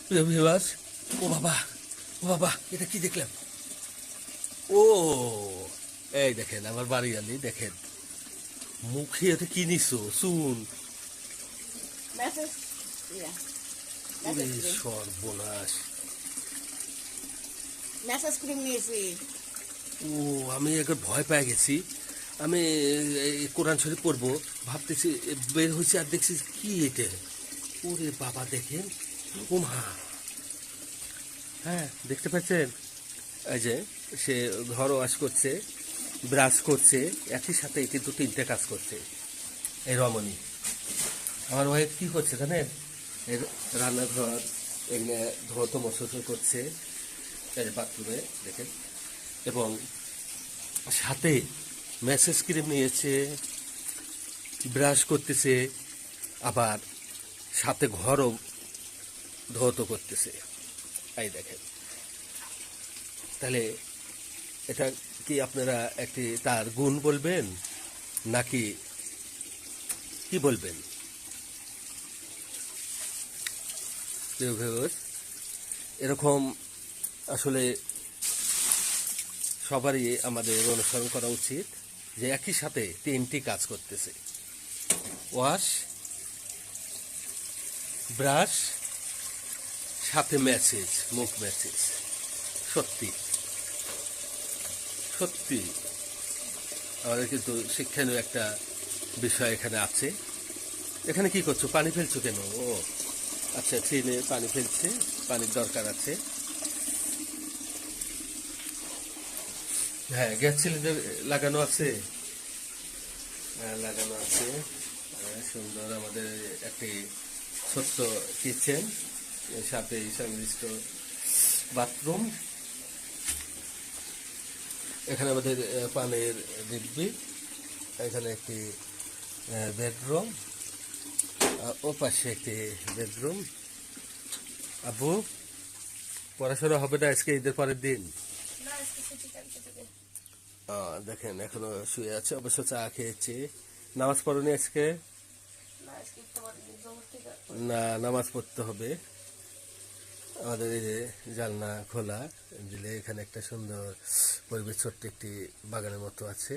প্রিয় ভিউয়ার্স, ও বাবা, ও বাবা, এটা কি দেখলাম? ও, এই দেখেন আমার বাড়ি আলি, দেখেন মুখে এটা কি নিছো? চুন। মেসেজ ইয়া ওরে মেসেজ ক্রিম সর্বনাশ। মেসেজ ক্রিম নিয়েছি। ও, আমি একবার ভয় পেয়ে গেছি। আমি এই কোরআন শরীফ পড়বো ভাবতেছি, বের হয়েছে আর দেখছি কি এটা। ওরে বাবা, দেখেন। ও মা, হ্যাঁ দেখতে পাচ্ছেন? এই যে সে ঘর ওয়াশ করছে, ব্রাশ করছে, একই সাথে কিন্তু তিনটে কাজ করছে। এই রমণী আমার ওয়াইফ কি করছে জানেন? এর রান্নাঘর এখানে ধৌত মশল করছে, এই যে বাথরুমে দেখেন, এবং সাথে মেসেজ ক্রিম নিয়েছে, ব্রাশ করতেছে, আবার সাথে ঘরও ধৌত করতেছে। এই দেখেন, তাহলে এটা কি আপনারা একটি তার গুণ বলবেন নাকি কি বলবেন? প্রিয় ভিউয়ার্স, এরকম আসলে সবারই আমাদের অনুসরণ করা উচিত যে একই সাথে তিনটি কাজ করতেছে: ওয়াশ, ব্রাশ, সাথে মেসেজ, মুখ মেসেজ। সত্যি সত্যি আমাদের কিন্তু শিক্ষণীয় একটা বিষয় এখানে আছে। এখানে কি করছো? পানি ফেলছো কেন? ও আচ্ছা, ট্রেনে পানি ফেলছে, পানির দরকার আছে। হ্যাঁ, গ্যাস সিলিন্ডার লাগানো আছে। হ্যাঁ, লাগানো আছে। হ্যাঁ, সুন্দর আমাদের একটি ছোট্ট কিচেন, সাথে সংশ্লিষ্ট বাথরুম। এখানে আমাদের পানির দিব্যি, এখানে একটি বেডরুম, ও পাশে একটি বেডরুম। আব্বু, পড়াশোনা হবে না আজকে, ঈদের পরের দিন? না, আজকে ছুটি, কালকে থেকে। দেখেন এখনো শুয়ে আছে, অবশ্য চা খেয়েছে। নামাজ পড়নি আজকে? না, আজকে তোমার জোর থেকে না, নামাজ পড়তে হবে। আমাদের এই যে জানলা খোলা দিলে এখানে একটা সুন্দর পরিবেশ, ছোট্ট একটি বাগানের মতো আছে।